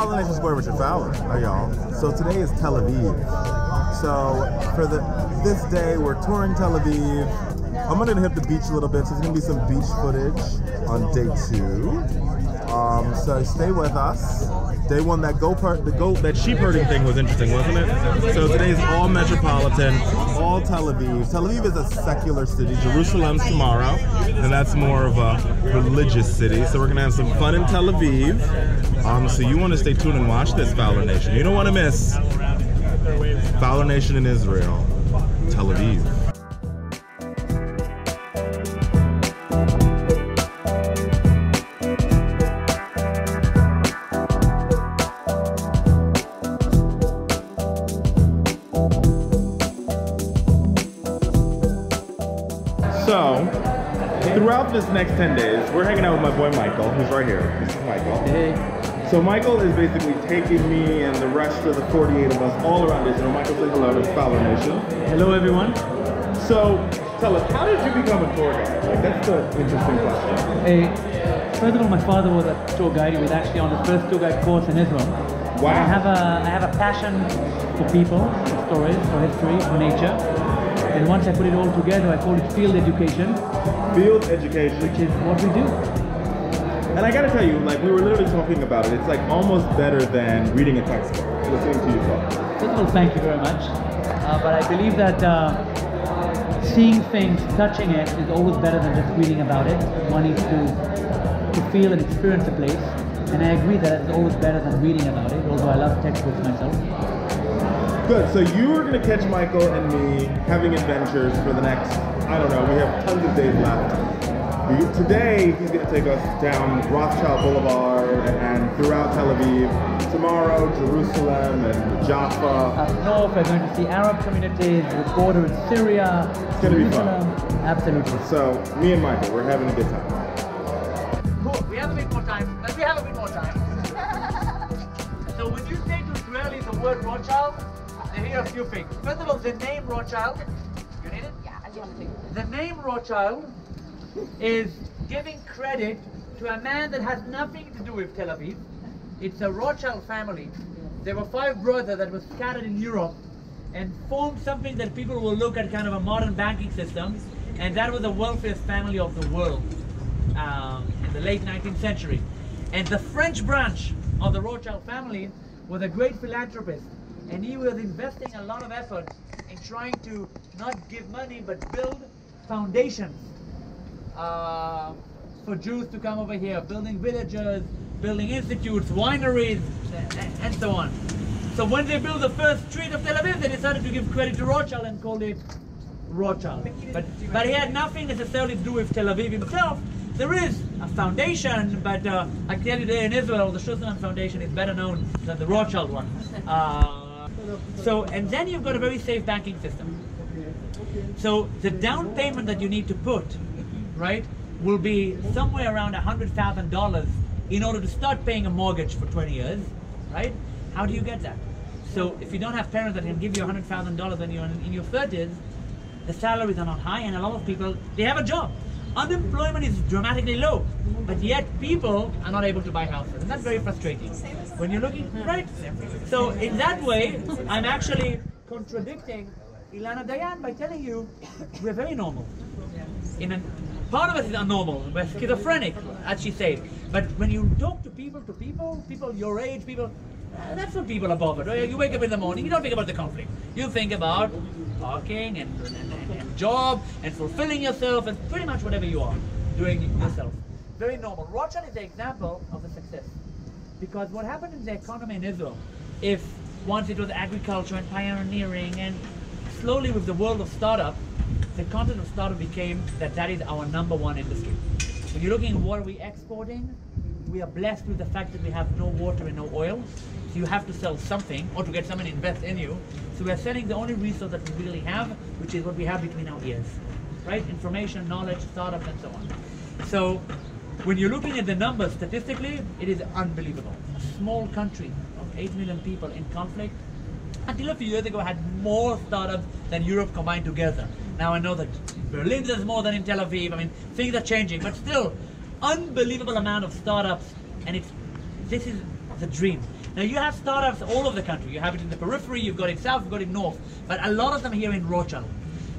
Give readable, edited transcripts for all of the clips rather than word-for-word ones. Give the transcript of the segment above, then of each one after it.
Fowler Nation Square with your Fowler. Hi, y'all. So today is Tel Aviv. So for this day, we're touring Tel Aviv. I'm gonna hit the beach a little bit, so there's gonna be some beach footage on day 2. So stay with us. Day 1, that sheep herding thing was interesting, wasn't it? So today's all metropolitan, all Tel Aviv. Tel Aviv is a secular city. Jerusalem's tomorrow, and that's more of a religious city. So we're gonna have some fun in Tel Aviv. So you want to stay tuned and watch this, Fowler Nation. You don't want to miss Fowler Nation in Israel, Tel Aviv. So, throughout this next 10 days, we're hanging out with my boy Michael, who's right here. This is Michael. Hey. So Michael is basically taking me and the rest of the 48 of us all around Israel. Michael, say hello to Fowler Nation. Hello, everyone. So, tell us, how did you become a tour guide? Like, that's the interesting question. First of all, my father was a tour guide. He was actually on the first tour guide course in Israel. Wow. I have a passion for people, for stories, for history, for nature. And once I put it all together, I call it field education. Field education. Which is what we do. And I gotta tell you, like, we were literally talking about it. It's like almost better than reading a textbook, listening to you talk. First of all, thank you very much. But I believe that seeing things, touching it, is always better than just reading about it. One needs to feel and experience a place. And I agree that it's always better than reading about it, although I love textbooks myself. Good, so you are gonna catch Michael and me having adventures for the next, I don't know, we have tons of days left. Today, he's gonna take us down Rothschild Boulevard and throughout Tel Aviv. Tomorrow, Jerusalem and Jaffa. Up north, we're going to see Arab communities, the border in Syria. It's gonna be fun. Absolutely. So, me and Michael, we're having a good time. Cool, we have a bit more time. We have a bit more time. So when you say to Israelis the word Rothschild, they hear a few things. First of all, the name Rothschild, you need it? Yeah, I just want to take it. The name Rothschild is giving credit to a man that has nothing to do with Tel Aviv. It's a Rothschild family. There were 5 brothers that were scattered in Europe and formed something that people will look at kind of a modern banking system, and that was the wealthiest family of the world in the late 19th century. And the French branch of the Rothschild family was a great philanthropist, and he was investing a lot of effort in trying to not give money but build foundations for Jews to come over here, building villages, building institutes, wineries, and so on. So when they built the first street of Tel Aviv, they decided to give credit to Rothschild and called it Rothschild. But he had nothing necessarily to do with Tel Aviv himself. There is a foundation, but I can tell you today in Israel, the Schusterman Foundation is better known than the Rothschild one. And then you've got a very safe banking system. So the down payment that you need to put, right, will be somewhere around $100,000 in order to start paying a mortgage for 20 years, right? How do you get that? So if you don't have parents that can give you $100,000 when you're in your 30s, the salaries are not high, and a lot of people, they have a job. Unemployment is dramatically low, but yet people are not able to buy houses, and that's very frustrating. When you're looking, right? So in that way, I'm actually contradicting Ilana Dayan by telling you we're very normal. Part of us is unnormal, we're schizophrenic, as she said. But when you talk to people your age, that's what people are bothered. You wake up in the morning, you don't think about the conflict. You think about parking and job and fulfilling yourself and pretty much whatever you are doing yourself. Very normal. Rothschild is the example of the success. Because what happened in the economy in Israel, if once it was agriculture and pioneering, and slowly with the world of startup, the content of startup became that is our #1 industry. When you're looking at what are we exporting, we are blessed with the fact that we have no water and no oil. So you have to sell something or to get someone to invest in you. So we're selling the only resource that we really have, which is what we have between our ears, right? Information, knowledge, startups, and so on. So when you're looking at the numbers statistically, it is unbelievable. A small country of 8 million people in conflict, until a few years ago, had more startups than Europe combined together. Now I know that Berlin does more than in Tel Aviv. I mean, things are changing, but still, unbelievable amount of startups, and this is the dream. Now you have startups all over the country. You have it in the periphery, you've got it south, you've got it north, but a lot of them here in Rothschild.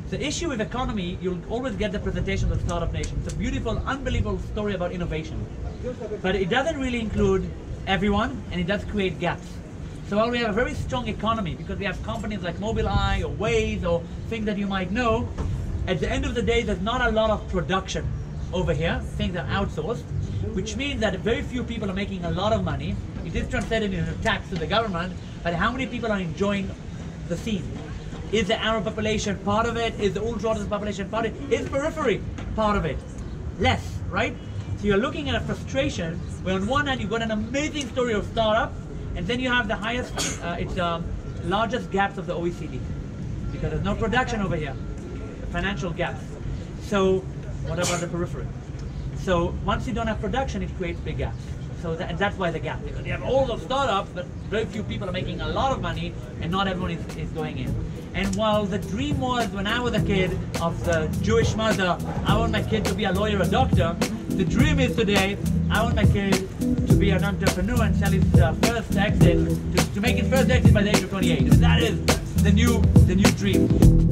The issue with economy, you'll always get the presentation of the Startup Nation. It's a beautiful, unbelievable story about innovation. But it doesn't really include everyone, and it does create gaps. So while we have a very strong economy, because we have companies like Mobileye or Waze or things that you might know, at the end of the day, there's not a lot of production over here. Things are outsourced, which means that very few people are making a lot of money. It is translated into tax to the government, but how many people are enjoying the scene? Is the Arab population part of it? Is the ultra-Orthodox population part of it? Is periphery part of it? Less, right? So you're looking at a frustration where on one hand you've got an amazing story of startup, and then you have the highest, largest gaps of the OECD, because there's no production over here, the financial gaps. So what about the periphery? So once you don't have production, it creates big gaps. So and that's why the gap, because you have all those startups, but very few people are making a lot of money, and not everyone is going in. And while the dream was, when I was a kid, of the Jewish mother, I want my kid to be a lawyer, a doctor, the dream is today, I want my kid to be an entrepreneur and sell his first exit, to make his first exit by the age of 28. And that is the new dream.